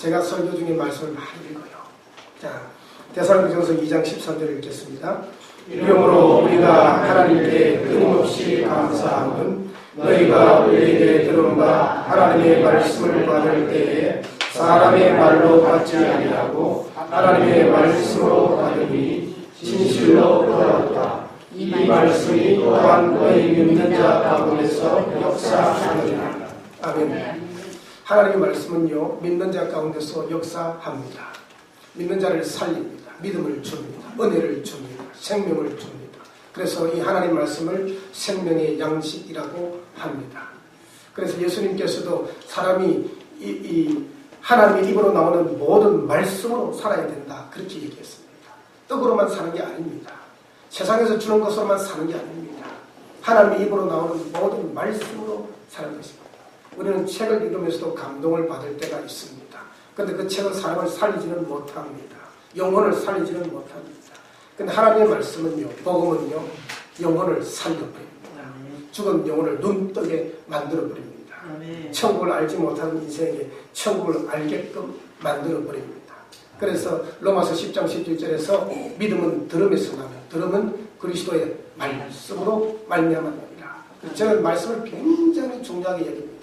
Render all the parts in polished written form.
제가 설교 중에 말씀을 많이 읽어요. 자, 데살로니가전서 2장 13절을 읽겠습니다. 이러므로 우리가 하나님께 끊임없이 감사함은 너희가 우리에게 들은 바 하나님의 말씀을 받을 때에 사람의 말로 받지 아니하고 하나님의 말씀으로 받으니 진실로 받았다. 이 말씀이 또한 너희 믿는 자 가운데서 역사하느니라. 아멘. 하나님의 말씀은요, 믿는 자 가운데서 역사합니다. 믿는 자를 살립니다. 믿음을 줍니다. 은혜를 줍니다. 생명을 줍니다. 그래서 이 하나님 말씀을 생명의 양식이라고 합니다. 그래서 예수님께서도 사람이 하나님의 입으로 나오는 모든 말씀으로 살아야 된다, 그렇게 얘기했습니다. 떡으로만 사는 게 아닙니다. 세상에서 주는 것으로만 사는 게 아닙니다. 하나님의 입으로 나오는 모든 말씀으로 사는 것입니다. 우리는 책을 읽으면서도 감동을 받을 때가 있습니다. 그런데 그 책은 사람을 살리지는 못합니다. 영혼을 살리지는 못합니다. 근데 하나님의 말씀은요, 복음은요, 영혼을 살려버립니다. 죽은 영혼을 눈뜨게 만들어버립니다. 천국을 알지 못하는 인생에 천국을 알게끔 만들어버립니다. 그래서 로마서 10장 17절에서 믿음은 들음에서 나며 들음은 그리스도의 말씀으로 말미암았느니라. 저는 말씀을 굉장히 중요하게 여깁니다.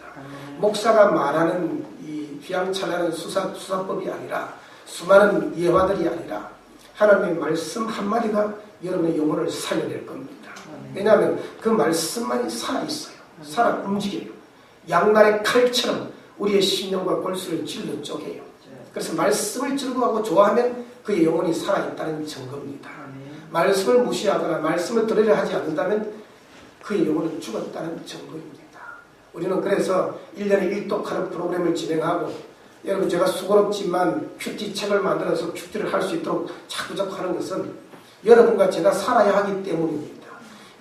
목사가 말하는 이 휘황찬란한 수사법이 아니라 수많은 예화들이 아니라 하나님의 말씀 한마디가 여러분의 영혼을 살려낼 겁니다. 왜냐하면 그 말씀만이 살아있어요. 살아 움직여요. 양날의 칼처럼 우리의 심령과 골수를 찔러 쪼개요. 그래서 말씀을 즐거워하고 좋아하면 그의 영혼이 살아있다는 증거입니다. 말씀을 무시하거나 말씀을 들으려 하지 않는다면 그의 영혼은 죽었다는 증거입니다. 우리는 그래서 1년에 1독하는 프로그램을 진행하고, 여러분 제가 수고롭지만 큐티 책을 만들어서 큐티를 할 수 있도록 자꾸자꾸 하는 것은 여러분과 제가 살아야 하기 때문입니다.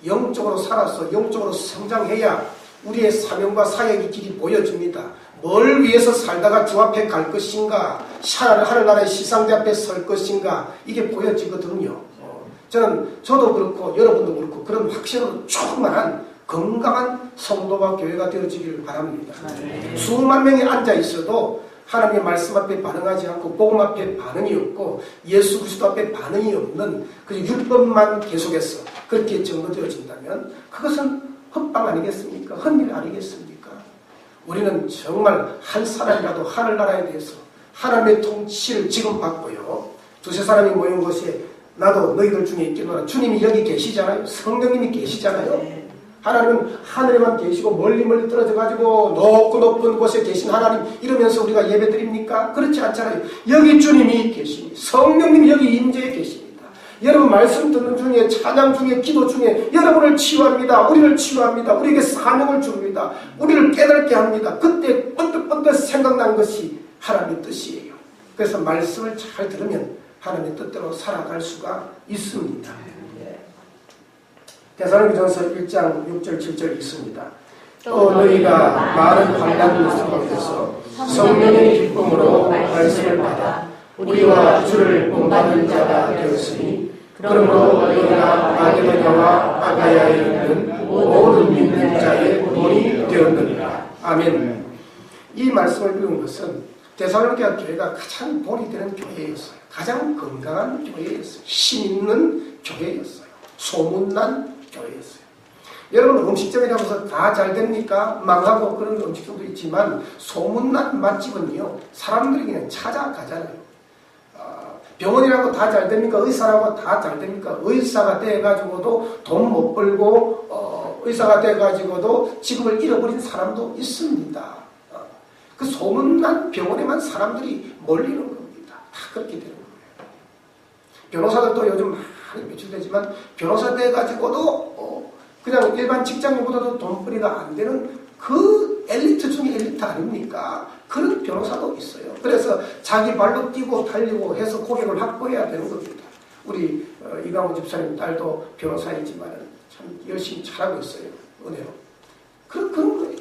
영적으로 살아서 영적으로 성장해야 우리의 사명과 사역의 길이 보여집니다. 뭘 위해서 살다가 주 앞에 갈 것인가, 하늘나라의 시상대 앞에 설 것인가, 이게 보여지거든요. 저도 그렇고 여러분도 그렇고 그런 확신으로 충만한 건강한 성도와 교회가 되어지기를 바랍니다. 수만 명이 앉아 있어도 하나님의 말씀 앞에 반응하지 않고 복음 앞에 반응이 없고 예수 그리스도 앞에 반응이 없는 그 율법만 계속해서 그렇게 증거되어진다면 그것은 헛방 아니겠습니까? 헛일 아니겠습니까? 우리는 정말 한 사람이라도 하늘나라에 대해서 하나님의 통치를 지금 받고요, 두세 사람이 모인 곳에 나도 너희들 중에 있겠노라. 주님이 여기 계시잖아요. 성령님이 계시잖아요. 하나님은 하늘에만 계시고 멀리 떨어져 가지고 높고 높은 곳에 계신 하나님 이러면서 우리가 예배 드립니까? 그렇지 않잖아요. 여기 주님이 계십니다. 성령님이 여기 임재해 계십니다. 여러분 말씀 듣는 중에, 찬양 중에, 기도 중에 여러분을 치유합니다. 우리를 치유합니다. 우리에게 사명을 줍니다. 우리를 깨닫게 합니다. 그때 번뜩번뜩 생각난 것이 하나님의 뜻이에요. 그래서 말씀을 잘 들으면 하나님의 뜻대로 살아갈 수가 있습니다. 데살로니가전서 1장 6절 7절 있습니다. 또 너희가 많은 환난 속에서 성령의 기쁨으로 말씀을 받아 우리와 주를 본받는 자가 되었으니, 그러므로 너희가 마게도냐와 아가야에 있는 모든 믿는 자의 본이 되었느니라. 아멘. 이 말씀을 읽은 것은 데살로니가 교회가 가장 본이 되는 교회였어요. 가장 건강한 교회였어요. 힘 있는 교회였어요. 소문난 교회였어요. 여러분 음식점이라면서 다 잘 됩니까? 망하고 그런 음식점도 있지만 소문난 맛집은요, 사람들이 그냥 찾아가잖아요. 병원이라고 다 잘 됩니까? 의사라고 다 잘 됩니까? 의사가 돼가지고도 돈 못 벌고 의사가 돼가지고도 직업을 잃어버린 사람도 있습니다. 그 소문난 병원에만 사람들이 몰리는 겁니다. 다 그렇게 되는 거예요. 변호사들도 요즘 많이 매출되지만 변호사 돼가지고도 그냥 일반 직장인보다도 돈벌이가 안 되는 그 엘리트 중에 엘리트 아닙니까? 그런 변호사도 있어요. 그래서 자기 발로 뛰고 달리고 해서 고객을 확보해야 되는 겁니다. 우리 이강호 집사님 딸도 변호사이지만 참 열심히 잘하고 있어요. 은혜로. 그런 거예요.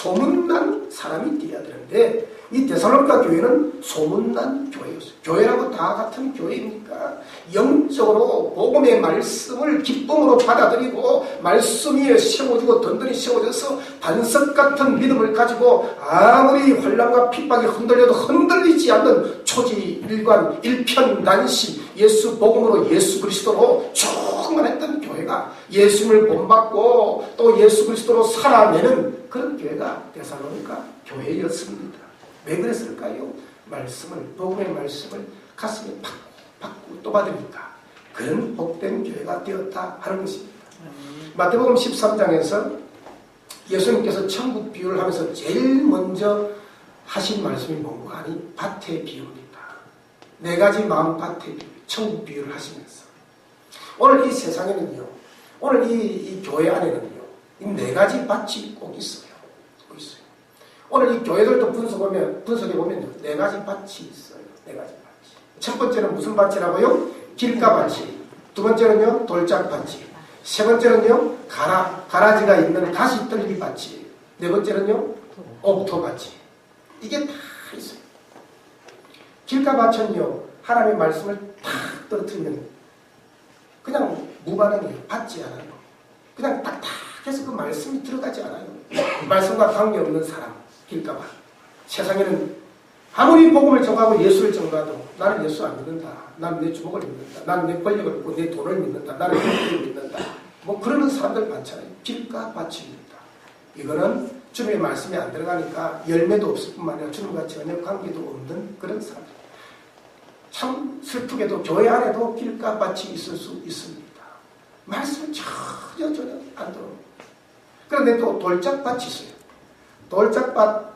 소문난 사람이 되어야 되는데 이 데살로니가 교회는 소문난 교회였어요. 교회라고 다 같은 교회입니까? 영적으로 복음의 말씀을 기쁨으로 받아들이고 말씀 위에 세워지고 든든히 세워져서 반석 같은 믿음을 가지고 아무리 환난과 핍박이 흔들려도 흔들리지 않는 초지일관 일편단심 예수 복음으로 예수 그리스도로 충만했던 교회가 예수님을 본받고 또 예수 그리스도로 살아내는 그런 교회가 데살로니가 교회였습니다. 왜 그랬을까요? 말씀을, 복음의 말씀을 가슴에 받고 또 받으니까 그런 복된 교회가 되었다 하는 것입니다. 마태복음 13장에서 예수님께서 천국 비유를 하면서 제일 먼저 하신 말씀이 뭔가 하니 밭의 비유입니다. 4가지 마음밭의 비유, 천국 비유를 하시면서 오늘 이 세상에는요, 오늘 이 교회 안에는요, 이 4가지 밭이 꼭 있어요. 오늘 이 교회들도 분석해보면요, 4가지 밭이 있어요. 4가지 밭이. 첫 번째는 무슨 밭이라고요? 길가밭이. 두 번째는요, 돌짝밭이. 세 번째는요, 가라지가 있는 가시떨기 밭이. 네 번째는요, 옥토밭이. 이게 다 있어요. 길가밭은요, 하나님의 말씀을 탁 떨어뜨리면 그냥 무반응이에요. 받지 않아요. 그냥 딱딱해서 그 말씀이 들어가지 않아요. 말씀과 관계없는 사람. 길가밭. 세상에는 아무리 복음을 전하고 예수를 전하도 나는 예수 안 믿는다. 나는 내 주먹을 믿는다. 나는 내 권력을 믿고 내 돈을 믿는다. 나는 내 돈을 믿는다. 뭐 그러는 사람들 많잖아요. 길가밭입니다. 이거는 주님의 말씀이 안 들어가니까 열매도 없을 뿐만 아니라 주님과 전혀 관계도 없는 그런 사람들. 참 슬프게도 교회 안에도 길가밭이 있을 수 있습니다. 말씀은 전혀 안 들어옵니다. 그런데 또 돌짝밭이 있어요. 돌짝밭,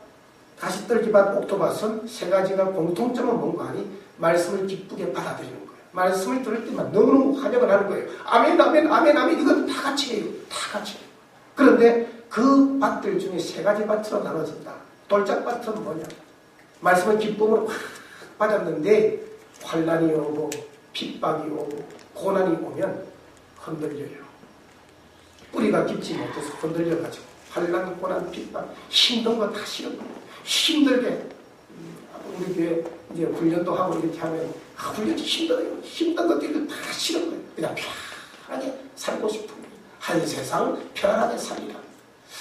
가시떨기밭, 옥토밭은 3가지가 공통점은 뭔가 하니 말씀을 기쁘게 받아들이는 거예요. 말씀을 들을 때만 너무너무 환영을 하는 거예요. 아멘, 아멘, 아멘, 아멘. 이건 다 같이 해요. 다 같이 해요. 그런데 그 밭들 중에 3가지 밭으로 나눠진다. 돌짝밭은 뭐냐? 말씀을 기쁨으로 확 받았는데 환난이 오고 핍박이 오고 고난이 오면 흔들려요. 뿌리가 깊지 못해서 흔들려가지고 환난, 고난, 핍박, 힘든 거 다 싫은 거예요. 힘들게 우리 교회 이제 훈련도 하고 이렇게 하면 훈련이 힘들어요. 힘든 것들을 다 싫은 거예요. 그냥 편하게 살고 싶은 거예요. 한 세상 편안하게 살리라.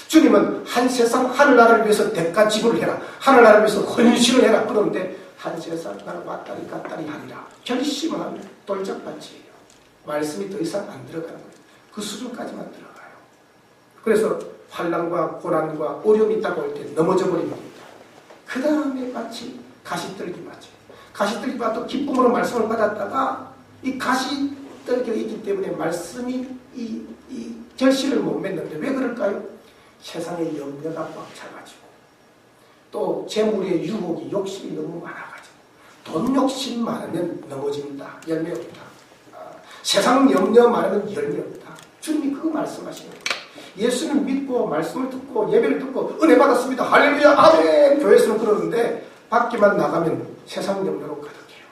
주님은 한 세상 하늘나라를 위해서 대가 지불을 해라. 하늘나라를 위해서 헌신을 해라. 그런데 한 세상 나는 왔다리 갔다리 하리라. 결심을 하면 돌짝밭이에요. 말씀이 더 이상 안 들어가는 거예요. 그 수준까지만 들어가요. 그래서 환난과 고난과 어려움이 있다고 할 때 넘어져 버립니다. 그 다음에 밭이 가시떨기 밭이에요. 가시떨기 밭도 기쁨으로 말씀을 받았다가 이 가시떨기가 있기 때문에 말씀이 이 결실을 못 맺는데 왜 그럴까요? 세상의 염려가 꽉 차가지고 또 재물의 유혹이 욕심이 너무 많아가지고 돈 욕심 많으면 넘어집니다. 열매 없다. 세상 염려 많으면 열매 없다. 주님이 그거 말씀하시는 거예요. 예수는 믿고 말씀을 듣고 예배를 듣고 은혜 받았습니다. 할렐루야 아멘. 교회에서는 그러는데 밖에만 나가면 세상 염려로 가득해요.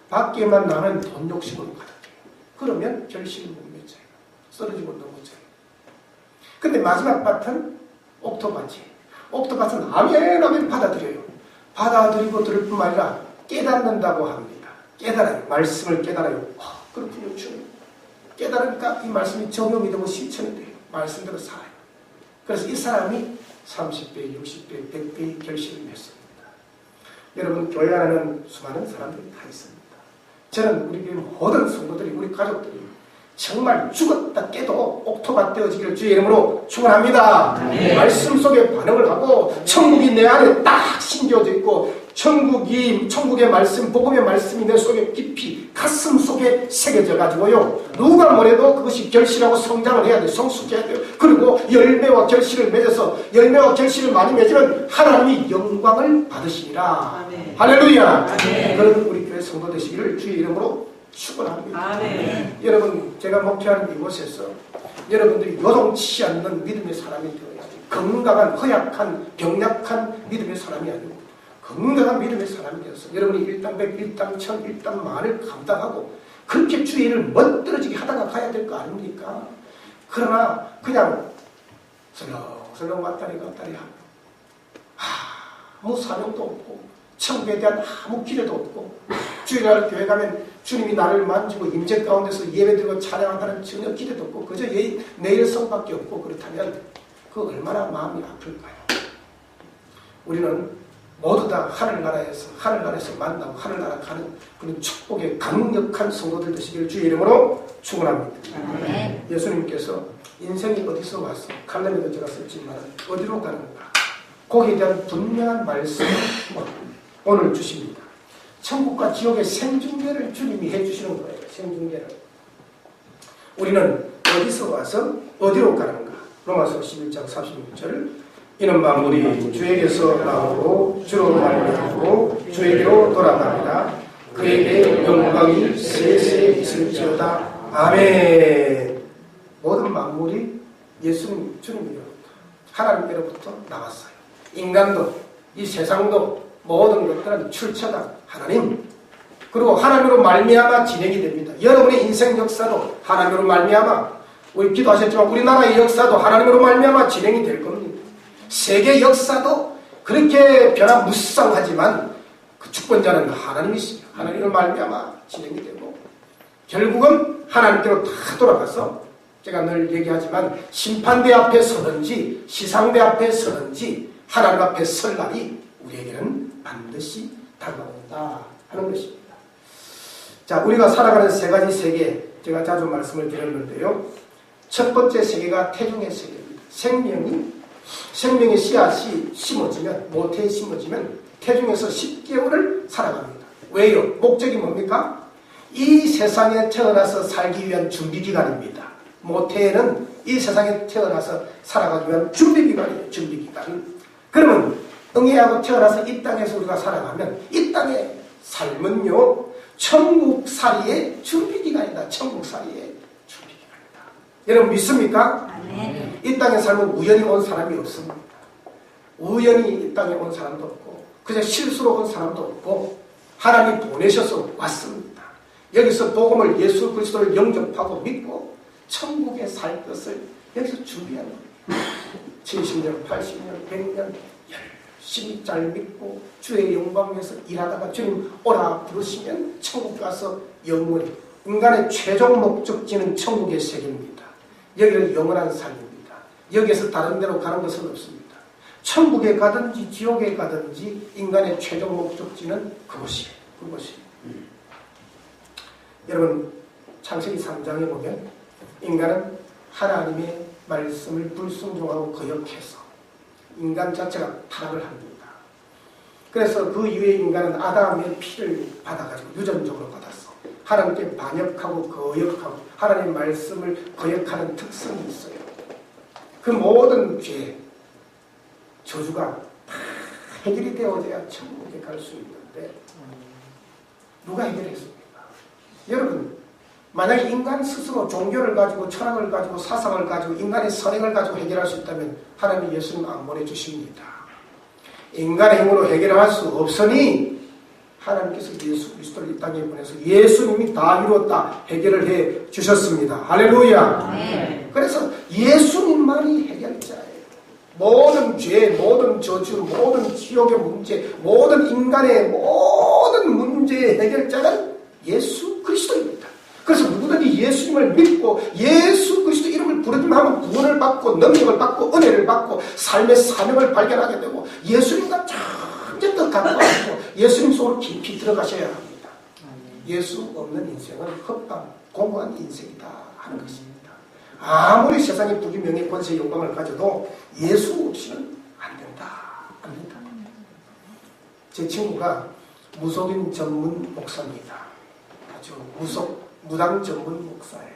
밖에만 나면 돈 욕심으로 가득해요. 그러면 결실을 못 맺어요. 쓰러지고 넘어져요. 근데 마지막 밭은 옥토밭이에요. 옥토밭은 아멘 아멘 받아들여요. 받아들이고 들을 뿐만 아니라 깨닫는다고 합니다. 깨달아요. 말씀을 깨달아요. 그렇군요. 주님. 깨달으니까 이 말씀이 적용이 되고 실천이 돼요. 말씀대로 살아요. 그래서 이 사람이 30배, 60배, 100배의 결실을 맺습니다. 여러분 교회 안에는 수많은 사람들이 다 있습니다. 저는 우리 교회 모든 성도들이 우리 가족들이 정말 죽었다 깨도 옥토가 되어지기를 주의 이름으로 축원합니다. 말씀 속에 반응을 하고 천국이 내 안에 딱 심겨져 있고 천국의 말씀, 복음의 말씀이 내 속에 깊이 가슴 속에 새겨져 가지고요. 누가 뭐래도 그것이 결실하고 성장을 해야 돼요. 성숙해야 돼요. 그리고 열매와 결실을 맺어서 열매와 결실을 많이 맺으면 하나님이 영광을 받으시리라. 아멘. 할렐루야. 아멘. 그런 우리 교회 성도 되시기를 주의 이름으로 축원합니다. 아멘. 여러분 제가 목회하는 이곳에서 여러분들이 요동치지 않는 믿음의 사람이 되어야지. 건강한 허약한 병약한 믿음의 사람이 아니고 건강한 믿음의 사람이 되어서 여러분이 일당백, 일당천, 일당만을 감당하고 그렇게 주의 일을 멋들어지게 하다가 가야 될 거 아닙니까? 그러나 그냥 설렁설렁 왔다리 갔다리 하고 아무 사명도 없고 천국에 대한 아무 기대도 없고 주일날 교회 가면 주님이 나를 만지고 임재 가운데서 예배드리고 찬양한다는 전혀 기대도 없고 그저 내일 성밖에 없고 그렇다면 그 얼마나 마음이 아플까요? 우리는 모두 다 하늘나라에서 만나고 하늘나라 가는 그런 축복의 강력한 성도들 되시기를 주의 이름으로 축원합니다. 예수님께서 인생이 어디서 왔어? 칼럼에도 제가 썼지만 어디로 가는가? 거기에 대한 분명한 말씀을 오늘 주십니다. 천국과 지옥의 생중계를 주님이 해주시는 거예요. 생중계를. 우리는 어디서 와서 어디로 가는가? 로마서 11장 36절 이는 만물이 주에게서 나오고 주로 말미암고 주에게로 돌아갑니다. 그에게 영광이 세세 있을지어다. 아멘. 모든 만물이 예수님 주님으로부터 하나님께로부터 나왔어요. 인간도 이 세상도 모든 것들은 출처가 하나님. 그리고 하나님으로 말미암아 진행이 됩니다. 여러분의 인생 역사도 하나님으로 말미암아 우리 기도하셨지만 우리나라의 역사도 하나님으로 말미암아 진행이 될 겁니다. 세계 역사도 그렇게 변화무쌍하지만 그 주권자는 하나님이시죠. 하나님으로 말미암아 진행이 되고 결국은 하나님께로 다 돌아가서 제가 늘 얘기하지만 심판대 앞에 서든지 시상대 앞에 서든지 하나님 앞에 설 날이 우리에게는 반드시 다가온다 하는 것입니다. 자, 우리가 살아가는 세 가지 세계 제가 자주 말씀을 드렸는데요. 첫 번째 세계가 태중의 세계입니다. 생명의 씨앗이 심어지면 모태에 심어지면 태중에서 10개월을 살아갑니다. 왜요? 목적이 뭡니까? 이 세상에 태어나서 살기 위한 준비기간입니다. 모태에는 이 세상에 태어나서 살아가기 위한 준비기간이에요. 준비기간. 그러면 응애하고 태어나서 이 땅에서 우리가 살아가면 이 땅의 삶은요 천국살이의 준비기간이다. 천국살이의 준비기간이다. 여러분 믿습니까? 네. 이 땅에 살면 우연히 온 사람이 없습니다. 우연히 이 땅에 온 사람도 없고 그냥 실수로 온 사람도 없고 하나님이 보내셔서 왔습니다. 여기서 복음을 예수 그리스도를 영접하고 믿고 천국에 살 것을 여기서 준비하는 거예요. 70년, 80년, 100년 열심히 잘 믿고 주의 영광 위해서 일하다가 주님 오라 부르시면 천국 가서 영원히 인간의 최종 목적지는 천국의 세계입니다. 여기는 영원한 삶입니다. 여기에서 다른 데로 가는 것은 없습니다. 천국에 가든지 지옥에 가든지 인간의 최종 목적지는 그곳이에요. 여러분 창세기 3장에 보면 인간은 하나님의 말씀을 불순종하고 거역해서 인간 자체가 타락을 합니다. 그래서 그 이후에 인간은 아담의 피를 받아가지고 유전적으로 받았어. 하나님께 반역하고 거역하고 하나님의 말씀을 거역하는 특성이 있어요. 그 모든 죄, 저주가 다 해결이 되어져야 천국에 갈 수 있는데 누가 해결했습니까? 여러분 만약에 인간 스스로 종교를 가지고 철학을 가지고 사상을 가지고 인간의 선행을 가지고 해결할 수 있다면 하나님이 예수님 안 보내주십니다. 인간의 힘으로 해결할 수 없으니 하나님께서 예수 그리스도를 이 땅에 보내서 예수님이 다 이루었다 해결을 해 주셨습니다. 할렐루야. 네. 그래서 예수님만이 해결자예요. 모든 죄, 모든 저주, 모든 지옥의 문제, 모든 인간의 모든 문제의 해결자는 예수 그리스도입니다. 그래서 누구든지 예수님을 믿고 예수 그리스도 이름을 부르기만 하면 구원을 받고 능력을 받고 은혜를 받고 삶의 사명을 발견하게 되고 예수님과 점점 더 가까워지고 예수님 속으로 깊이 들어가셔야 합니다. 예수 없는 인생은 헛방 공고한 인생이다 하는 것입니다. 아무리 세상의 부귀 명예 권세 영광을 가져도 예수 없이는 안 된다. 안 된다. 제 친구가 무속인 전문 목사입니다. 아주 무당 전문 목사예요.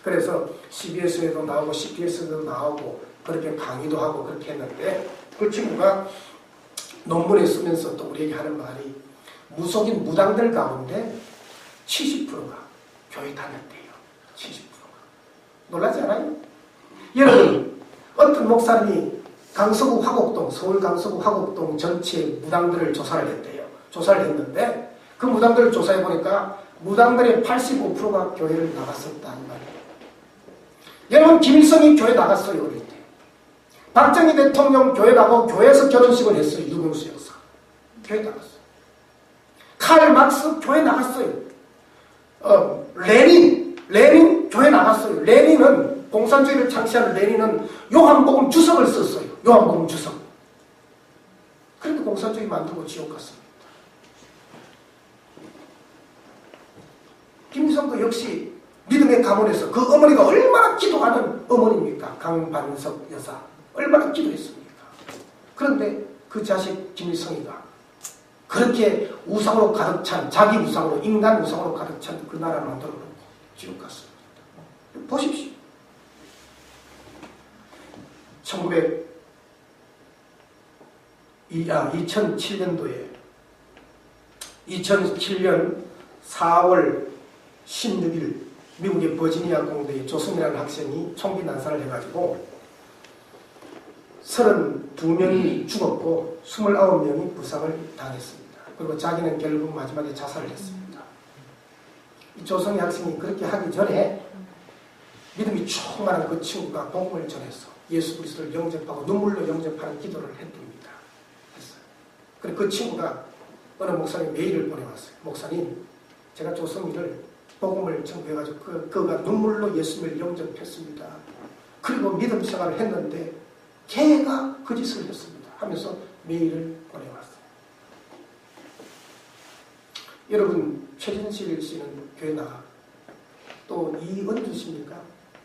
그래서 CBS에도 나오고 CPS에도 나오고 그렇게 강의도 하고 그렇게 했는데 그 친구가 논문에 쓰면서 또 우리에게 하는 말이 무속인 무당들 가운데 70%가 교회 다녔대요. 70%가. 놀라지 않아요? 여러분 어떤 목사님이 강서구 화곡동 서울 강서구 화곡동 전체 무당들을 조사를 했대요. 조사를 했는데 그 무당들을 조사해 보니까 무당들의 85%가 교회를 나갔었다는 말이에요. 여러분 김일성이 교회 나갔어요. 어릴 때. 박정희 대통령 교회 나가고 교회에서 결혼식을 했어요. 유경수 여사. 교회 나갔어요. 칼 막스 교회 나갔어요. 레닌 교회 나갔어요. 레닌은 공산주의를 창시한 레닌은 요한복음 주석을 썼어요. 요한복음 주석. 그런데 공산주의 만들고 지옥 갔습니다. 김일성도 역시 믿음의 가문에서 그 어머니가 얼마나 기도하는 어머니입니까? 강반석 여사. 얼마나 기도했습니까? 그런데 그 자식 김일성이가 그렇게 우상으로 가득 찬, 자기 우상으로, 인간 우상으로 가득 찬 그 나라를 만들어 놓고 지옥 갔습니다. 보십시오. 2007년도에 2007년 4월 16일 미국의 버지니아 공대에 조선이라는 학생이 총기 난사를 해가지고 32명이 죽었고 29명이 부상을 당했습니다. 그리고 자기는 결국 마지막에 자살을 했습니다. 이 조선의 학생이 그렇게 하기 전에 믿음이 충만한 그 친구가 복음을 전해서 예수 그리스도를 영접하고 눈물로 영접하는 기도를 했답니다. 했어요. 그리고 그 친구가 어느 목사님 메일을 보내왔어요. 목사님, 제가 조선이를 복음을 전해가지고 그가 눈물로 예수님을 영접했습니다. 그리고 믿음 생활을 했는데 걔가 그 짓을 했습니다. 하면서 메일을 보내왔어요. 여러분, 최진실 씨는 교회 나가. 또 이은주 씨입니까?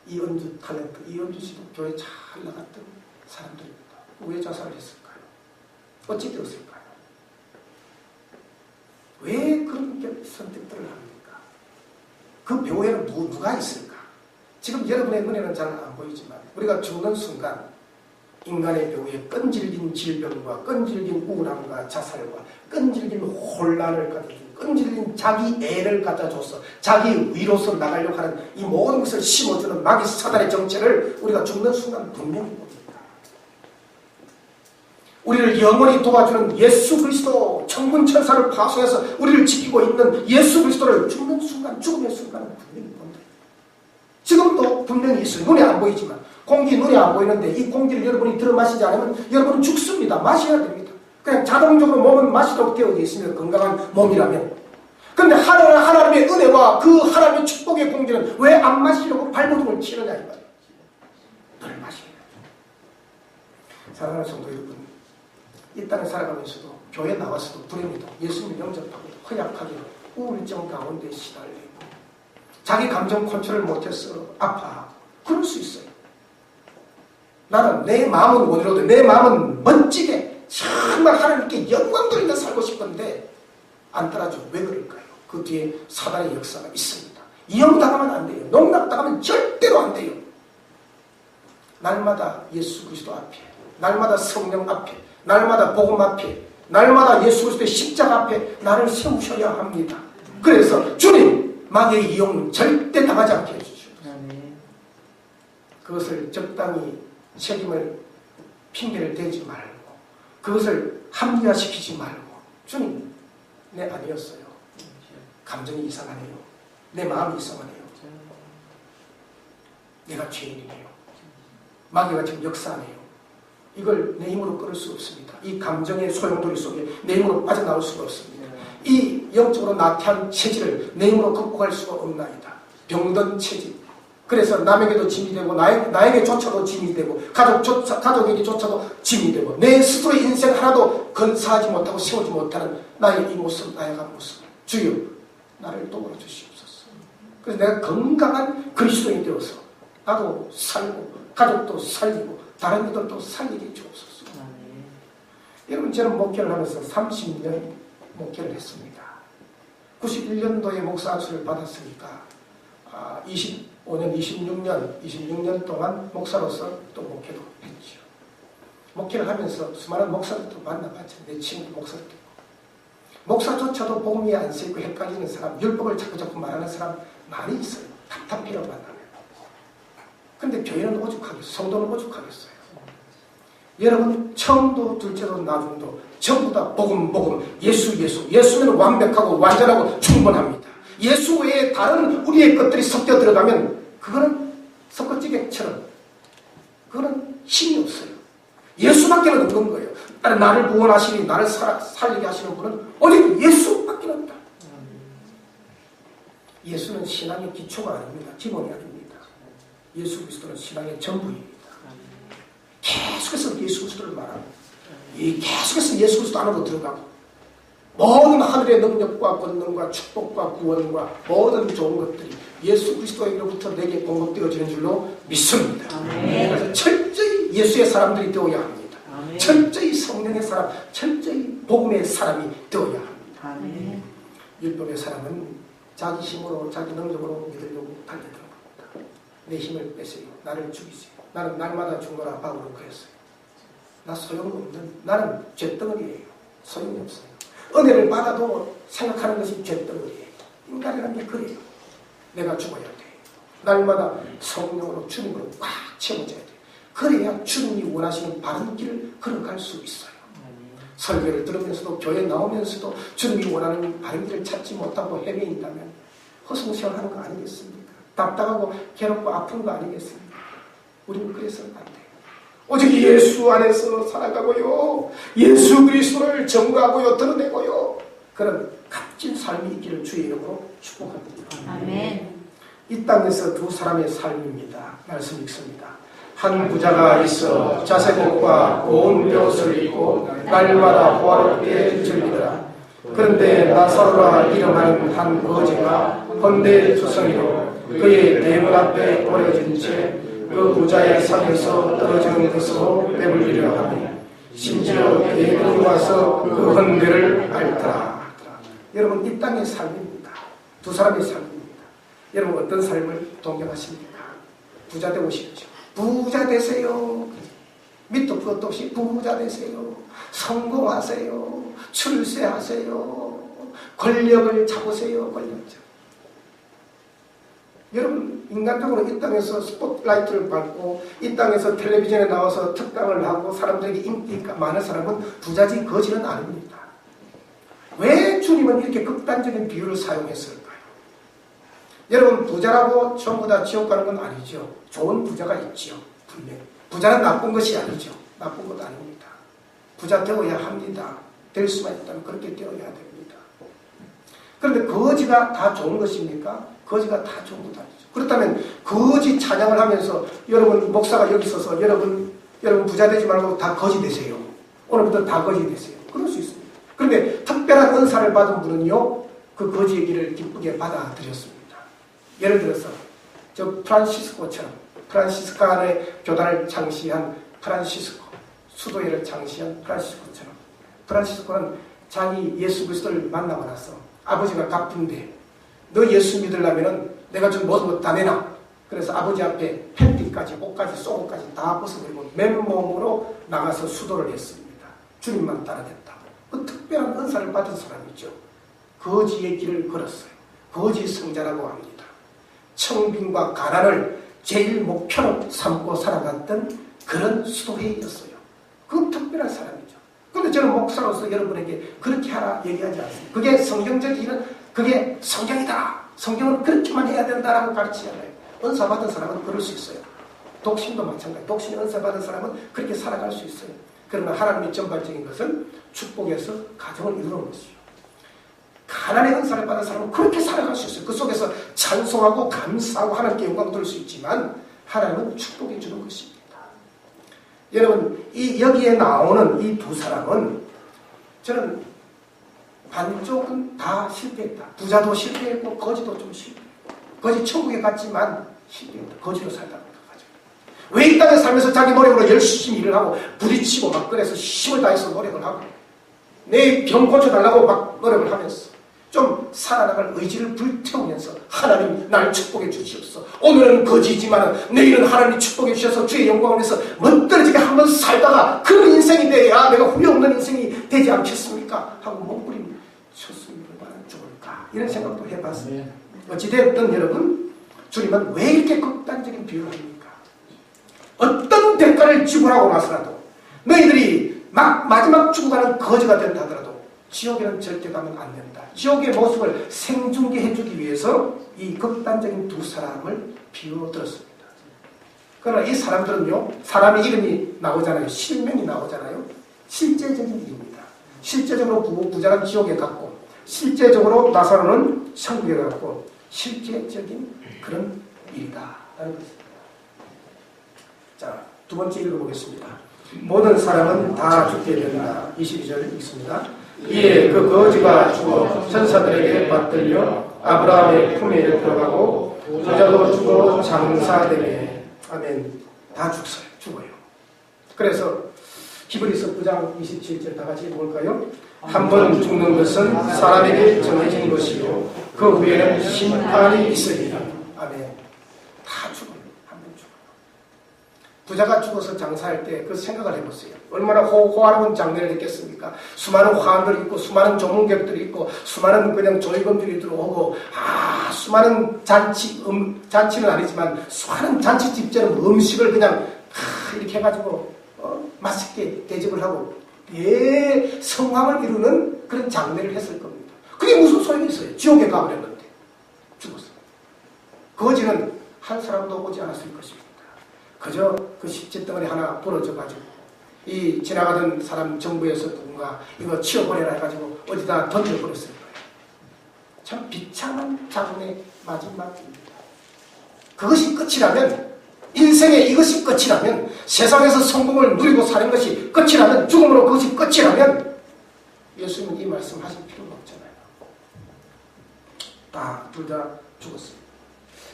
이은주 탤런트. 이은주 씨도 교회 잘 나갔던 사람들입니다. 왜 자살을 했을까요? 어찌 되었을까요? 왜 그런 선택들을 합니까? 그 묘에는 누가 있을까? 지금 여러분의 은혜는 잘 안 보이지만 우리가 죽는 순간 인간의 묘에 끈질긴 질병과 끈질긴 우울함과 자살과 끈질긴 혼란을 가져준 끈질긴 자기 애를 갖다줘서 자기 위로서 나가려고 하는 이 모든 것을 심어주는 마귀 사단의 정체를 우리가 죽는 순간 분명히 봅니다. 우리를 영원히 도와주는 예수 그리스도 천군 천사를 파송해서 우리를 지키고 있는 예수 그리스도를 죽는 순간, 죽음의 순간은 분명히 본다. 지금도 분명히 있어요. 눈에 안 보이지만. 공기 눈에 안 보이는데 이 공기를 여러분이 들어 마시지 않으면 여러분은 죽습니다. 마셔야 됩니다. 그냥 자동적으로 몸은 마시도록 되어 있습니다. 건강한 몸이라면. 그런데 하나님의 은혜와 그 하나님의 축복의 공기는 왜 안 마시려고 발버둥을 치느냐 이 말이에요. 늘 마셔야 돼요. 사랑하는 성도 여러분, 이 땅에 살아가면서도 교회 나와서도 불행히도 예수님을 영접하고 허약하게 우울증 가운데 시달리고 자기 감정 컨트롤 못해서 아파. 그럴 수 있어요. 나는 내 마음은 원이로도 내 마음은 멋지게 정말 하나님께 영광 돌리며 살고 싶은데 안 따라주고 왜 그럴까요? 그 뒤에 사단의 역사가 있습니다. 이용당하면 안 돼요. 농락당하면 절대로 안 돼요. 날마다 예수 그리스도 앞에, 날마다 성령 앞에, 날마다 복음 앞에, 날마다 예수 그리스도의 십자가 앞에 나를 세우셔야 합니다. 그래서 주님, 마귀의 이용은 절대 당하지 않게 해주시옵소서. 그것을 적당히 책임을 핑계를 대지 말고 그것을 합리화시키지 말고 주님, 내 아니었어요. 감정이 이상하네요. 내 마음이 이상하네요. 내가 죄인이네요. 마귀가 지금 역사하네요. 이걸 내 힘으로 끌을 수 없습니다. 이 감정의 소용돌이 속에 내 힘으로 빠져나올 수가 없습니다. 이 영적으로 나태한 체질을 내 힘으로 극복할 수가 없나이다. 병든 체질. 그래서 남에게도 짐이 되고 나에게조차도 짐이 되고 가족에게조차도 짐이 되고 내 스스로의 인생 하나도 건사하지 못하고 세우지 못하는 나의 이 모습, 나약한 모습. 주여, 나를 도와주시옵소서. 그래서 내가 건강한 그리스도인이 되어서 나도 살고 가족도 살리고 다른 이들도 살리게 주옵소서. 여러분, 저는 목회를 하면서 30년 목회를 했습니다. 91년도에 목사 안수를 받았으니까 25년, 26년 동안 목사로서 또 목회도 했죠. 목회를 하면서 수많은 목사들도 만나봤죠. 내 친구 목사들도 있고. 목사조차도 복음이 안 쓰이고 헷갈리는 사람, 율법을 자꾸 말하는 사람 많이 있어요. 답답해요, 만나면. 근데 교회는 오죽하겠어요. 성도는 오죽하겠어요. 여러분, 처음도 둘째도 나중도 전부 다 복음, 예수는 완벽하고 완전하고 충분합니다. 예수 외에 다른 우리의 것들이 섞여 들어가면 그거는 섞어찌개처럼 그거는 힘이 없어요. 예수밖에는 없는 거예요. 나를 구원하시니 나를 살리게 하시는 분은 오직 예수밖에 없다. 예수는 신앙의 기초가 아닙니다. 기본이 아닙니다. 예수 그리스도는 신앙의 전부입니다. 계속해서 예수 그리스도를 말하고 계속해서 예수 그리스도 안으로 들어가고 모든 하늘의 능력과 권능과 축복과 구원과 모든 좋은 것들이 예수 그리스도에게로부터 내게 공급되어지는 줄로 믿습니다. 그래서 철저히 예수의 사람들이 되어야 합니다. 철저히 성령의 사람, 철저히 복음의 사람이 되어야 합니다. 율법의 사람은 자기 힘으로 자기 능력으로 믿으려고 달려드는 겁니다. 내 힘을 빼세요. 나를 죽이세요. 나는 날마다 죽노라. 바울은 그랬어요. 나 소용없는, 나는 쇳덩어리예요. 소용이 없어요. 은혜를 받아도 생각하는 것이 쇳덩어리예요. 인간이라는 게 그래요. 내가 죽어야 돼. 날마다 성령으로 주님으로 꽉 채워져야 돼. 그래야 주님이 원하시는 바른 길을 걸어갈 수 있어요. 설교를 들으면서도 교회 나오면서도 주님이 원하는 바른 길을 찾지 못하고 헤매인다면 허송세월하는 거 아니겠습니까? 답답하고 괴롭고 아픈 거 아니겠습니까? 우리는 그래서는 안 돼요. 오직 예수 안에서 살아가고요, 예수 그리스도를 전가하고요, 드러내고요, 그런 값진 삶이 있기를 주의 이름으로 축복합니다. 아멘. 이 땅에서 두 사람의 삶입니다. 말씀 읽습니다. 한 부자가 있어 자색옷과 고운 벼옷을 입고 날마다 호화롭게 즐기더라. 그런데 나사로라 이름하는 한 거지가 헌데 투성이로 그의 대문 앞에 버려진 채 그 부자의 상에서 떨어지는 것으로 배불리려 하니 심지어 대군이 와서 그 헌데를 앓더라. 여러분, 이 땅의 삶입니다. 두 사람의 삶입니다. 여러분, 어떤 삶을 동경하십니까? 부자 되고 싶죠. 부자 되세요. 밑도 끝도 없이 부자 되세요. 성공하세요. 출세하세요. 권력을 잡으세요. 권력 잡으세요. 여러분, 인간적으로 이 땅에서 스포트라이트를 받고 이 땅에서 텔레비전에 나와서 특강을 하고 사람들에게 인기가 많은 사람은 부자지 거지는 아닙니다. 왜 주님은 이렇게 극단적인 비유를 사용했을까요? 여러분, 부자라고 전부 다 지옥 가는 건 아니죠. 좋은 부자가 있죠. 분명히. 부자는 나쁜 것이 아니죠. 나쁜 것도 아닙니다. 부자 되어야 합니다. 될 수만 있다면 그렇게 되어야 됩니다. 그런데 거지가 다 좋은 것입니까? 거지가 다 좋은 것 아니죠. 그렇다면 거지 찬양을 하면서 여러분, 목사가 여기 있어서 여러분 부자 되지 말고 다 거지 되세요. 오늘부터 다 거지 되세요. 그럴 수 있습니다. 그런데 특별한 은사를 받은 분은요, 그 거지의 길을 기쁘게 받아들였습니다. 예를 들어서 저 프란시스코처럼 프란시스칸의 교단을 창시한 프란시스코, 수도회를 창시한 프란시스코처럼, 프란시스코는 자기 예수 그리스도를 만나고 나서 아버지가 갚은데 너 예수 믿으려면은 내가 준 모든 것 다 내놔. 그래서 아버지 앞에 팬티까지 옷까지 속옷까지 다 벗어버리고 맨몸으로 나가서 수도를 했습니다. 주님만 따라댔다. 그 특별한 은사를 받은 사람이죠. 거지의 길을 걸었어요. 거지 성자라고 합니다. 청빈과 가난을 제일 목표로 삼고 살아갔던 그런 수도회였어요. 그 특별한 사람이죠. 그런데 저는 목사로서 여러분에게 그렇게 하라 얘기하지 않습니다. 그게 성경적인 그게 성경이다. 성경은 그렇게만 해야 된다라고 가르치지 않아요. 은사 받은 사람은 그럴 수 있어요. 독신도 마찬가지. 독신 은사 받은 사람은 그렇게 살아갈 수 있어요. 그러나 하나님의 전반적인 것은 축복에서 가정을 이루는 것이죠. 가난의 은사를 받은 사람은 그렇게 살아갈 수 있어요. 그 속에서 찬송하고 감사하고 하나님께 영광 돌릴 수 있지만 하나님은 축복해 주는 것입니다. 여러분, 여기에 나오는 이 두 사람은 저는 반쪽은 다 실패했다. 부자도 실패했고 거지도 좀 실패했고, 거지 천국에 갔지만 실패했다. 거지로 살다가 가죠. 왜 이 땅에 살면서 자기 노력으로 열심히 일을 하고 부딪히고 막 그래서 힘을 다해서 노력을 하고 내 병 고쳐달라고 막 노력을 하면서 좀 살아나갈 의지를 불태우면서 하나님 날 축복해 주시옵소서. 오늘은 거지지만 내일은 하나님 축복해 주셔서 주의 영광을 위해서 멋들어지게 한번 살다가 그런 인생이 돼야 내가 후회 없는 인생이 되지 않겠습니까? 하고 몸부림 쳤으면 얼마나 좋을까, 이런 생각도 해봤습니다. 어찌됐든 여러분, 주님은 왜 이렇게 극단적인 비유를 합니까? 어떤 대가를 지불하고 나서라도 너희들이 마지막 죽어가는 거지가 된다 하더라도 지옥에는 절대 가면 안 된다. 지옥의 모습을 생중계해주기 위해서 이 극단적인 두 사람을 비유들었습니다. 그러나 이 사람들은요, 사람의 이름이 나오잖아요. 실명이 나오잖아요. 실제적인 일입니다. 실제적으로 부자는 지옥에 갔고 실제적으로 나사로는 천국에 갔고 실제적인 그런 일이다 라는 것입니다. 자, 두 번째 읽어보겠습니다. 모든 사람은 다 죽게 된다. 22절 읽습니다. 이에 그 거지가 죽어 천사들에게 받들려 아브라함의 품에 들어가고 부자도 죽어 장사되게. 아멘. 다 죽어요. 그래서 히브리서 9장 27절 다 같이 볼까요? 한 번 죽는 것은 사람에게 정해진 것이요 그 후에는 심판이 있으리라. 아멘. 다 죽어요. 한 번 죽어요. 부자가 죽어서 장사할 때 그 생각을 해보세요. 얼마나 호화로운 장면을 했겠습니까? 수많은 화환들이 있고 수많은 조문객들이 있고 수많은 그냥 조이금들이 들어오고 수많은 잔치는 아니지만 수많은 잔치집처럼 음식을 그냥 이렇게 해가지고 맛있게 대접을 하고 성황을 이루는 그런 장례를 했을 겁니다. 그게 무슨 소용이 있어요? 지옥에 가버렸는데 죽었어요. 거지는 한 사람도 오지 않았을 것입니다. 그저 그 십지덩어리 하나 부러져가지고 이 지나가던 사람 정부에서 누군가 이거 치워버려라 해가지고 어디다 던져버렸을 거예요. 참 비참한 장례 마지막입니다. 그것이 끝이라면 인생의 이것이 끝이라면 세상에서 성공을 누리고 사는 것이 끝이라면 죽음으로 그것이 끝이라면 예수님은 이 말씀 하실 필요가 없잖아요. 둘 다 죽었어요.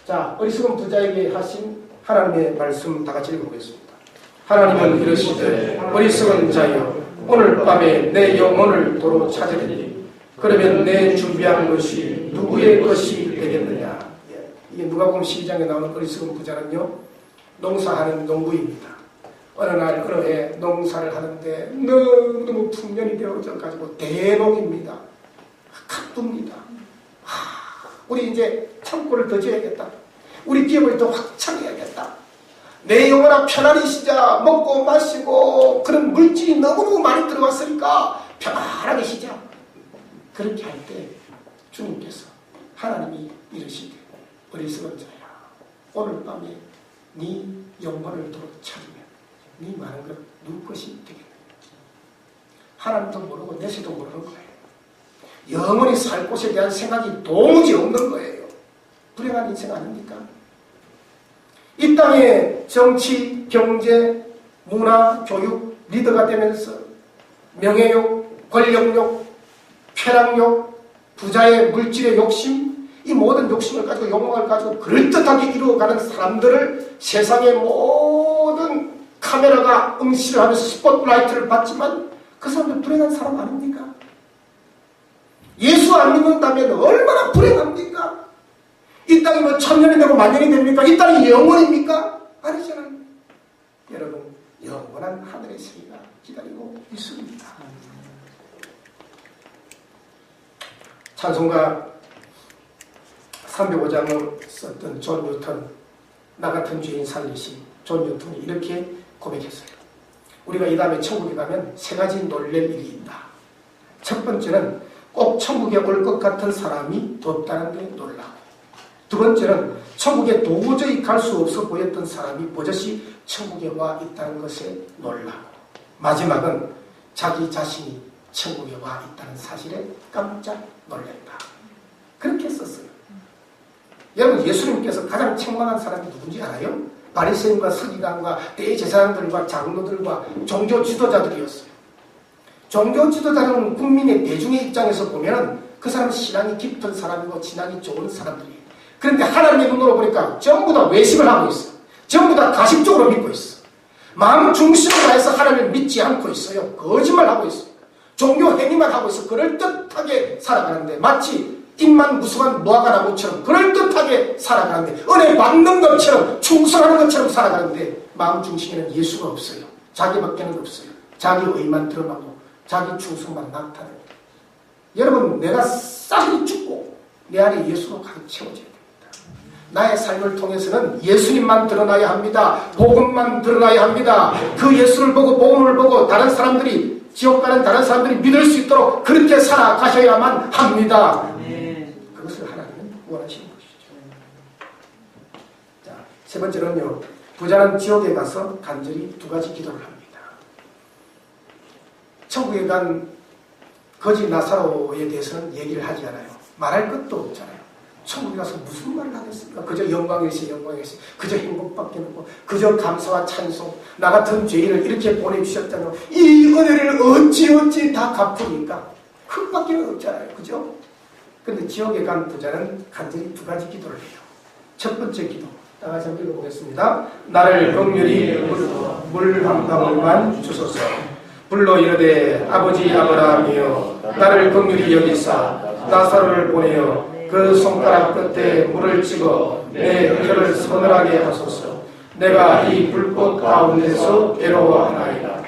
자, 어리석은 부자에게 하신 하나님의 말씀 다 같이 읽어보겠습니다. 하나님은 이러시되 어리석은 자여 오늘 밤에 내 영혼을 도로 찾으리니 그러면 내 준비한 것이 누구의 것이 되겠느냐. 이게 누가복음 12장에 나오는 어리석은 부자는요 농사하는 농부입니다. 어느 날 어느 해 농사를 하는데 너무 풍년이 되어져 가지고 대농입니다. 가쁩니다. 우리 이제 창고를 더 지어야겠다. 우리 기업을 더 확장해야겠다. 내 영혼아 편안히 쉬자. 먹고 마시고 그런 물질이 너무너무 많이 들어왔으니까 편안하게 쉬자. 그렇게 할 때 주님께서 하나님이 이르시되 어리석은 자야 오늘 밤에 네 영혼을 도로 찾으면 네 많은 것 누구 것이 되겠느냐. 하나님도 모르고 내세도 모르는 거예요. 영원히 살 곳에 대한 생각이 도무지 없는 거예요. 불행한 인생 아닙니까? 이 땅에 정치, 경제, 문화, 교육, 리더가 되면서 명예욕, 권력욕, 쾌락욕, 부자의 물질의 욕심, 이 모든 욕심을 가지고 욕망을 가지고 그럴듯하게 이루어가는 사람들을 세상의 모든 카메라가 응시를 하면서 스포트라이트를 받지만 그 사람들 불행한 사람 아닙니까? 예수 안 믿는다면 얼마나 불행합니까? 이 땅이 뭐 천년이 되고 만년이 됩니까? 이 땅이 영원입니까? 아니잖아요. 여러분 영원한 하늘의 세계가 기다리고 있습니다. 찬송가 305장을 썼던 존 뉴턴, 나 같은 죄인 살리신 존 뉴턴이 이렇게 고백했어요. 우리가 이 다음에 천국에 가면 세 가지 놀랄 일이 있다. 첫 번째는 꼭 천국에 올 것 같은 사람이 없다는 데 놀라고, 두 번째는 천국에 도저히 갈 수 없어 보였던 사람이 버젓이 천국에 와 있다는 것에 놀라고, 마지막은 자기 자신이 천국에 와 있다는 사실에 깜짝 놀랐다. 그렇게 썼어요. 여러분 예수님께서 가장 책망한 사람이 누군지 알아요? 바리새인과 서기관과 대제사장들과 장로들과 종교 지도자들이었어요. 종교 지도자는 국민의 대중의 입장에서 보면 그 사람은 신앙이 깊은 사람이고 신앙이 좋은 사람들이에요. 그런데 하나님의 눈으로 보니까 전부 다 외식을 하고 있어. 전부 다 가식적으로 믿고 있어. 마음 중심을 다해서 하나님을 믿지 않고 있어요. 거짓말하고 있어요. 종교 행위만 하고 있어. 그럴듯하게 살아가는데 마치 입만 무성한 무화과 나무처럼 그럴듯하게 살아가는데, 은혜 받는 것처럼 충성하는 것처럼 살아가는데 마음 중심에는 예수가 없어요. 자기밖에는 없어요. 자기 의만 드러나고 자기 충성만 나타내요. 여러분 내가 싹이 죽고 내 안에 예수로 가득 채워져야 됩니다. 나의 삶을 통해서는 예수님만 드러나야 합니다. 복음만 드러나야 합니다. 그 예수를 보고 복음을 보고 다른 사람들이, 지옥 가는 다른 사람들이 믿을 수 있도록 그렇게 살아가셔야만 합니다. 그것을 하나님은 원하시는 것이죠. 자, 세 번째는요, 부자는 지옥에 가서 간절히 두 가지 기도를 합니다. 천국에 간 거지 나사로에 대해서는 얘기를 하지 않아요. 말할 것도 없잖아요. 천국에 가서 무슨 말을 하겠습니까? 그저 영광일시 영광일시, 그저 행복밖에 없고, 그저 감사와 찬송, 나 같은 죄인을 이렇게 보내주셨다면 이 은혜를 어찌 다 갚으니까 그것밖에 없잖아요. 그죠? 근데 지옥에 간 부자는 간절히 두 가지 기도를 해요. 첫 번째 기도, 다 같이 한번 읽어보겠습니다. 나를 긍휼히 물 한 방울만 주소서. 불러 이르되 아버지 아브라함이여 나를 긍휼히 여기사 나사로를 보내어 그 손가락 끝에 물을 찍어 내 혀를 서늘하게 하소서. 내가 이 불꽃 가운데서 괴로워하나이다.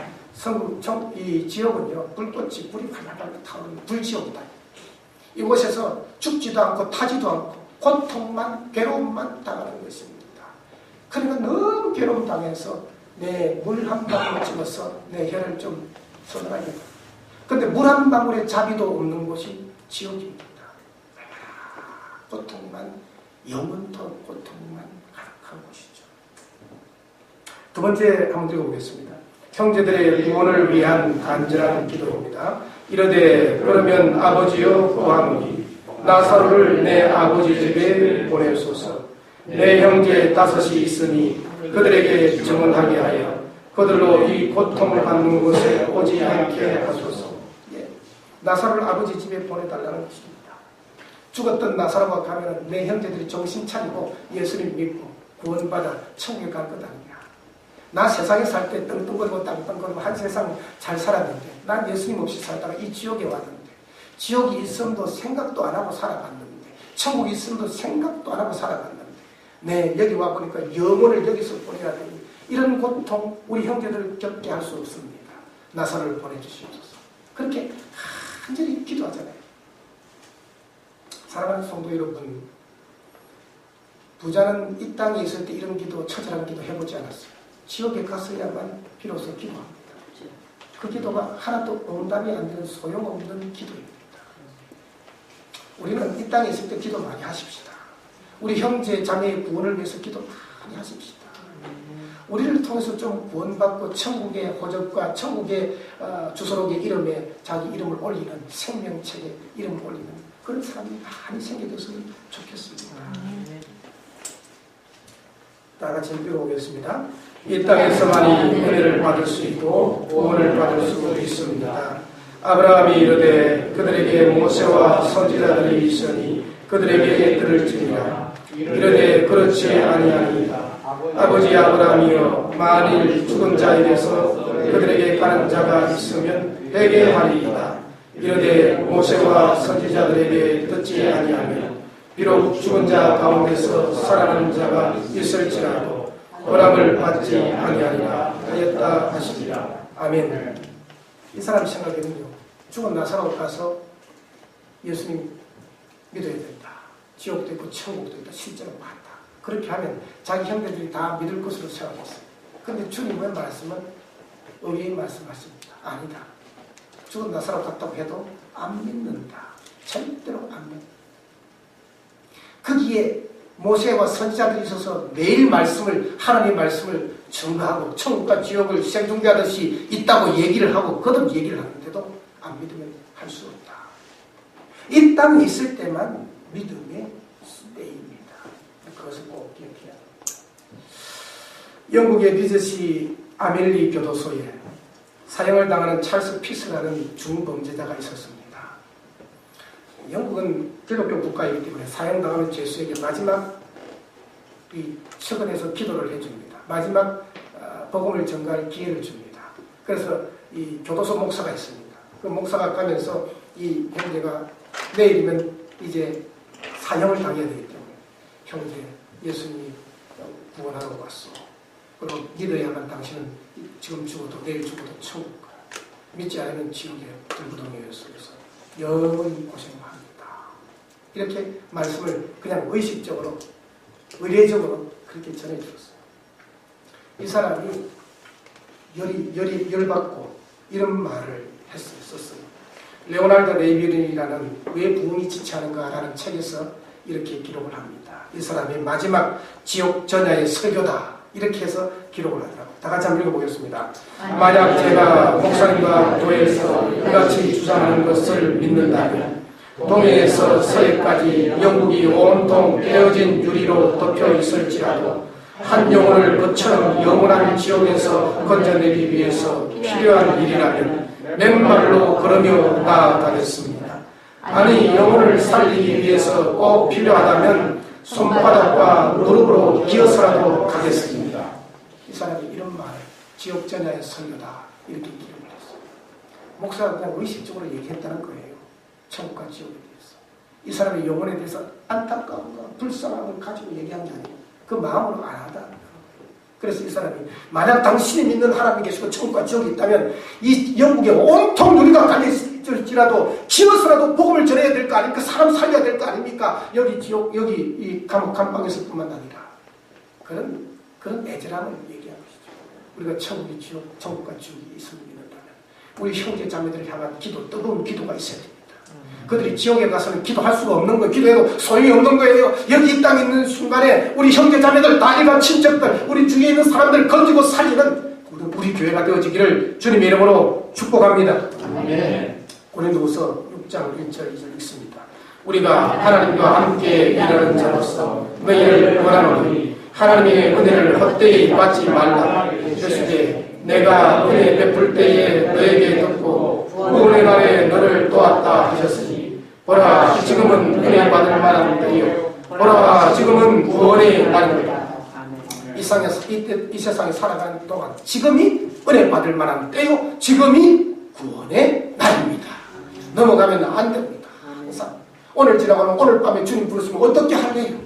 이 지옥은요, 불꽃이 불이 활활 타오르는 불지옥이다. 이곳에서 죽지도 않고 타지도 않고 고통만 괴로움만 당하는 것입니다. 그러니까 너무 괴로움 당해서 내 물 한 방울 찍어서 내 혀를 좀 서늘하게 합니다. 그런데 물 한 방울에 자비도 없는 곳이 지옥입니다. 고통만, 영원토록 고통만 가득한 곳이죠. 두 번째 한번 읽어보겠습니다. 형제들의 구원을 위한 간절한 기도입니다. 이르되 그러면 아버지여 구하노니 나사로를 내 아버지 집에 보내소서. 내 형제 다섯이 있으니 그들에게 증언하게 하여 그들로 이 고통을 받는 곳에 오지 않게 하소서. 나사로를 아버지 집에 보내달라는 것입니다. 죽었던 나사로가 가면 내 형제들이 정신 차리고 예수님 믿고 구원받아 천국에 갈 것 아니냐. 나 세상에 살 때 떵떵거리고 땅땅거리고 한 세상 잘 살았는데 난 예수님 없이 살다가 이 지옥에 왔는데 지옥이 있음도 생각도 안 하고 살아갔는데 천국이 있음도 생각도 안 하고 살아갔는데 네, 여기 와보니까 영혼을 여기서 보내야 되니 이런 고통 우리 형제들을 겪게 할 수 없습니다. 나사로를 보내주시옵소서. 그렇게 간절히 기도하잖아요. 사랑하는 성도 여러분, 부자는 이 땅에 있을 때 이런 기도, 처절한 기도 해보지 않았어요. 지옥에 갔어야만 비로소 기도합니다. 그 기도가 하나도 응답이 안 되는 소용없는 기도입니다. 우리는 이 땅에 있을 때 기도 많이 하십시다. 우리 형제 자매의 구원을 위해서 기도 많이 하십시다. 우리를 통해서 좀 구원받고 천국의 호적과 천국의 주소록의 이름에 자기 이름을 올리는, 생명책에 이름을 올리는 그런 사람이 많이 생겨졌으면 좋겠습니다. 다 같이 읽어보겠습니다. 이 땅에서만이 은혜를 받을 수 있고 구원을 받을 수 있습니다. 아브라함이 이르되 그들에게 모세와 선지자들이 있으니 그들에게 들을지니라. 이르되 그렇지 아니하니이다. 아버지 아브라함이여 만일 죽은 자에게서 그들에게 가는 자가 있으면 되게 하리이다. 이르되 모세와 선지자들에게 듣지 아니하면 비록 죽은 자 가운데서 살아나는 자가 있을지라도 허락을 받지 아니하리라 하였다 하시리라. 아멘. 이 사람 생각에는요, 죽은 나사로 가서 예수님 믿어야 된다. 지옥도 있고 천국도 있다. 실제로 맞다. 그렇게 하면 자기 형제들이 다 믿을 것으로 생각했어요. 그런데 주님의 말씀은 의외의 말씀하십니다. 아니다. 죽은 나사로 갔다고 해도 안 믿는다. 절대로 안 믿는다. 거기에 모세와 선지자들이 있어서 매일 말씀을, 하나님의 말씀을 증거하고 천국과 지옥을 생중계하듯이 있다고 얘기를 하고 거듭 얘기를 하는데도 안 믿으면 할 수 없다. 이 땅에 있을 때만 믿음의 때입니다. 그것을 꼭 기억해야 합니다. 영국의 리저시 아멜리 교도소에 사형을 당하는 찰스 피스라는 중범죄자가 있었습니다. 영국은 기독교 국가이기 때문에 사형당하는 죄수에게 마지막 이 처근에서 기도를 해줍니다. 마지막 복음을 전가할 기회를 줍니다. 그래서 이 교도소 목사가 있습니다. 그 목사가 가면서 이 형제가 내일이면 이제 사형을 당해야 되기 때문에 형제 예수님이 구원하러 왔어. 그리고 믿어야만 당신은 지금 죽어도 내일 죽어도 천국 가. 믿지 않으면 지옥에 들구덩이였어. 그래서 영원히 고생합니다. 이렇게 말씀을 그냥 의식적으로 의례적으로 그렇게 전해주었어요. 이 사람이 열받고 이런 말을 썼어요. 레오날드 레이비린이라는 왜 부흥이 지체하는가라는 책에서 이렇게 기록을 합니다. 이 사람의 마지막 지옥 전야의 설교다. 이렇게 해서 기록을 하더라고요. 다 같이 한번 읽어보겠습니다. 만약 제가 목사님과 교회에서 이같이 주장하는 것을 믿는다면 동해에서 서해까지 영국이 온통 깨어진 유리로 덮여 있을지라도 한 영혼을 그처럼 영원한 지옥에서 건져내기 위해서 필요한 일이라면 맨발로 걸으며 나아가겠습니다. 아니 영혼을 살리기 위해서 꼭 필요하다면 손바닥과 무릎으로 기어서라도 가겠습니다. 이 사람이 이런 말을 지옥전야의 설교다 이렇게 기록을 했어요. 목사가 그냥 의식적으로 얘기했다는 거예요. 천국과 지옥에 대해서. 이 사람의 영혼에 대해서 안타까움과 불쌍함을 가지고 얘기한 게 아니에요. 그 마음으로 안 하다. 그래서 이 사람이 만약 당신이 믿는 하나님이 계시고 천국과 지옥이 있다면 이 영국에 온통 유리가 깔려있을지라도 기어서라도 복음을 전해야 될 거 아닙니까? 사람 살려야 될 거 아닙니까? 여기 지옥, 여기 이 감옥 감방에서 뿐만 아니라 그런 애절함을 얘기하고 있죠. 우리가 천국이 지옥, 천국과 지옥이 있음을 믿는다면 우리 형제 자매들을 향한 기도, 뜨거운 기도가 있어야 됩니다. 그들이 지옥에 가서는 기도할 수가 없는 거예요. 기도해도 소용이 없는 거예요. 여기 이 땅에 있는 순간에 우리 형제 자매들, 나이가 친척들, 우리 주위에 있는 사람들 건지고 살리는 우리 교회가 되어지기를 주님의 이름으로 축복합니다. 아멘. 고린도후서 6장 1절 2절 읽습니다. 우리가 하나님과 함께 일하는 자로서 너희를 원하노니 하나님의 은혜를 헛되이 받지 말라. 그러시되 내가 은혜 베풀 때에 너에게 듣고 구원의 날에 너를 도왔다 하셨으니 보라 지금은 은혜 받을 만한 때요 보라 지금은 구원의 날입니다. 이 세상에 살아가는 동안 지금이 은혜 받을 만한 때요 지금이 구원의 날입니다. 넘어가면 안 됩니다. 항상 오늘 지나가는 오늘 밤에 주님 부르시면 어떻게 할래요?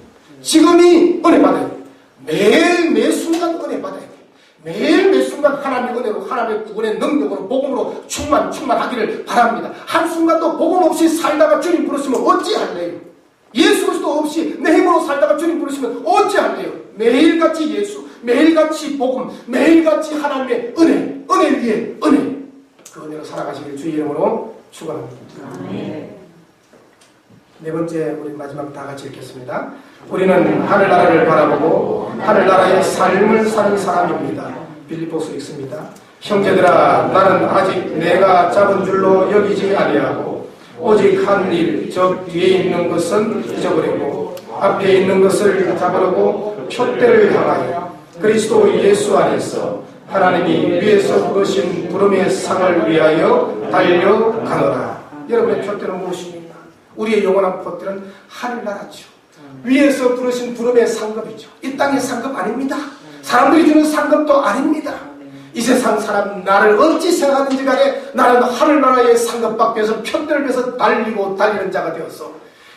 지금이 은혜 받아야 돼요. 매일 매 순간 은혜 받아야 돼요. 매일 매 순간 하나님의 은혜로 하나님의 구원의 능력으로 복음으로 충만하기를 바랍니다. 한순간도 복음 없이 살다가 주님 부르시면 어찌할래요? 예수 그리스도 없이 내 힘으로 살다가 주님 부르시면 어찌할래요? 매일같이 예수, 매일같이 복음, 매일같이 하나님의 은혜 위에 은혜, 그 은혜로 살아가시길 주의 이름으로 축원합니다. 네 번째 우리 마지막 다 같이 읽겠습니다. 우리는 하늘나라를 바라보고 하늘나라의 삶을 사는 사람입니다. 빌립보서 읽습니다. 형제들아 나는 아직 내가 잡은 줄로 여기지 아니하고 오직 한 일 저 뒤에 있는 것은 잊어버리고 앞에 있는 것을 잡으려고 푯대를 향하여 그리스도 예수 안에서 하나님이 위에서 부르신 부름의 상을 위하여 달려가노라. 여러분의 푯대는 무엇입니까? 우리의 영원한 푯대는 하늘나라죠. 위에서 부르신 부름의 상급이죠. 이 땅의 상급 아닙니다. 사람들이 주는 상급도 아닙니다. 이 세상 사람 나를 어찌 생각하든지 간에 나는 하늘나라의 상급 밖에서 푯대를 위해서 달리는 자가 되어서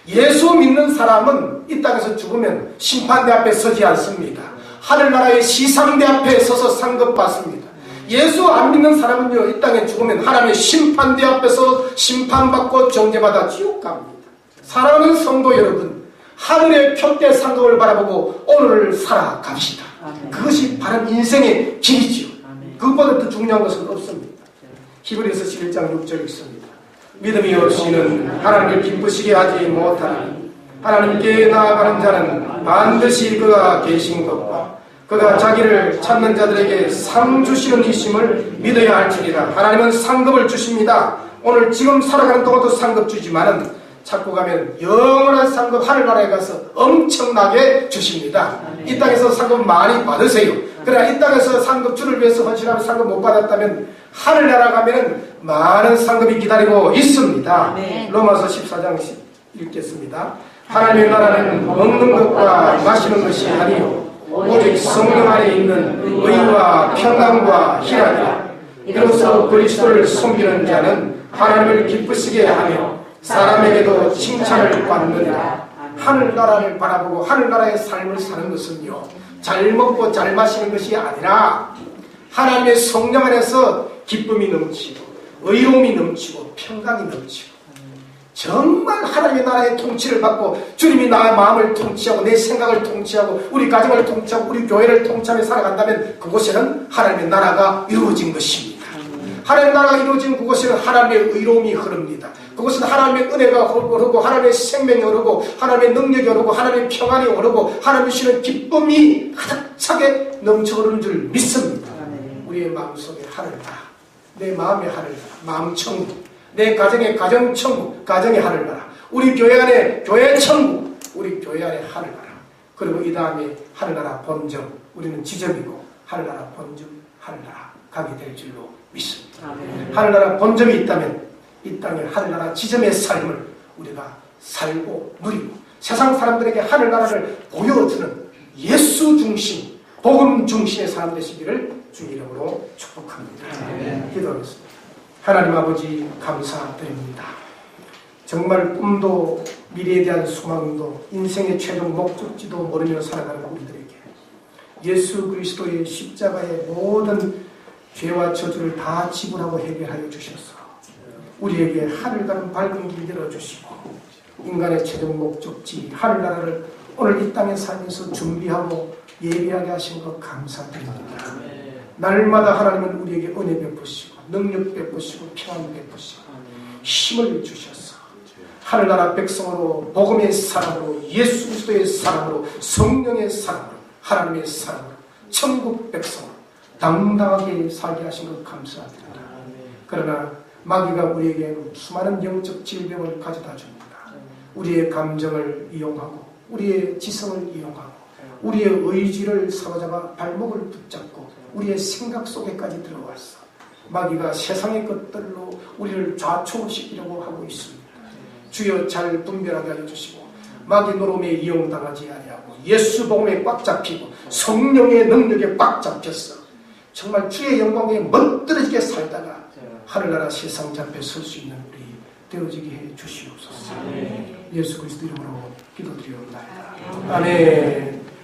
예수 믿는 사람은 이 땅에서 죽으면 심판대 앞에 서지 않습니다. 하늘나라의 시상대 앞에 서서 상급 받습니다. 예수 안 믿는 사람은요 이 땅에 죽으면 하나님의 심판대 앞에서 심판받고 정죄받아 지옥 갑니다. 사랑하는 성도 여러분, 하늘의 푯대 상급을 바라보고 오늘을 살아갑시다. 그것이 바른 인생의 길이지요. 그것보다 더 중요한 것은 없습니다. 히브리서 11장 6절 읽습니다. 믿음이 없이는 하나님을 기쁘시게 하지 못하니 하나님께 나아가는 자는 반드시 그가 계신 것과 그가 자기를 찾는 자들에게 상 주시는 이심을 믿어야 할지니라. 하나님은 상급을 주십니다. 오늘 지금 살아가는 동안도 상급 주지만은 찾고 가면 영원한 상급 하늘나라에 가서 엄청나게 주십니다. 이 땅에서 상급 많이 받으세요. 그러나 이 땅에서 상급 주를 위해서 헌신하면 상급 못 받았다면 하늘나라 가면은 많은 상급이 기다리고 있습니다. 로마서 14장 읽겠습니다. 하나님의 나라는 먹는 것과 마시는 것이 아니요 오직 성령 안에 있는 의와 평강과 희락이라. 이로써 그리스도를 섬기는 자는 하나님을 기쁘시게 하며 사람에게도 칭찬을 받느니라. 하늘나라를 바라보고 하늘나라의 삶을 사는 것은요 잘 먹고 잘 마시는 것이 아니라 하나님의 성령 안에서 기쁨이 넘치고 의로움이 넘치고 평강이 넘치고 정말 하나님의 나라의 통치를 받고 주님이 나의 마음을 통치하고 내 생각을 통치하고 우리 가정을 통치하고 우리 교회를 통치하며 살아간다면 그곳에는 하나님의 나라가 이루어진 것입니다. 하나님의 나라가 이루어진 그곳에는 하나님의 의로움이 흐릅니다. 그것은 하나님의 은혜가 흐르고 하나님의 생명이 흐르고 하나님의 능력이 흐르고 하나님의 평안이 흐르고 하나님의 주시는 기쁨이 가득 차게 넘쳐 흐르는 줄 믿습니다. 우리의 마음속에 하늘나라, 내 마음의 하늘나라, 마음천국, 내 가정의 가정천국, 가정의 하늘나라, 우리 교회 안에 교회천국, 우리 교회 안에 하늘나라, 그리고 이 다음에 하늘나라 본점, 우리는 지점이고 하늘나라 본점, 하늘나라 가게 될 줄로 믿습니다. 하늘나라 본점이 있다면 이 땅에 하늘나라 지점의 삶을 우리가 살고 누리고 세상 사람들에게 하늘나라를 보여주는 예수 중심, 복음 중심의 사람 되시기를 주 이름으로 축복합니다. 기도하겠습니다. 하나님 아버지 감사드립니다. 정말 꿈도 미래에 대한 소망도 인생의 최종 목적지도 모르며 살아가는 우리들에게 예수 그리스도의 십자가의 모든 죄와 저주를 다 지불하고 해결하여 주셔서 우리에게 하늘가는 밝은 길 열어주시고 인간의 최종 목적지 하늘나라를 오늘 이 땅에 살면서 준비하고 예비하게 하신 것 감사드립니다. 날마다 하나님은 우리에게 은혜 베푸시고 능력 베푸시고 평안 베푸시고 힘을 주셔서 하늘나라 백성으로 복음의 사람으로 예수 그리스도의 사람으로 성령의 사람으로 하나님의 사람으로 천국 백성으로 당당하게 살게 하신 것 감사드립니다. 그러나 마귀가 우리에게 수많은 영적 질병을 가져다 줍니다. 우리의 감정을 이용하고 우리의 지성을 이용하고 우리의 의지를 사로잡아 발목을 붙잡고 우리의 생각 속에까지 들어왔어. 마귀가 세상의 것들로 우리를 좌초시키려고 하고 있습니다. 주여 잘 분별하게 하여 주시고 마귀 노름에 이용당하지 아니하고 예수 복음에 꽉 잡히고 성령의 능력에 꽉 잡혔어. 정말 주의 영광에 멋들어지게 살다가 하늘나라 세상 잡혀 설 수 있는 우리 되어지게 해 주시옵소서. 예수 그리스도 이름으로 기도드리옵나이다. 아멘.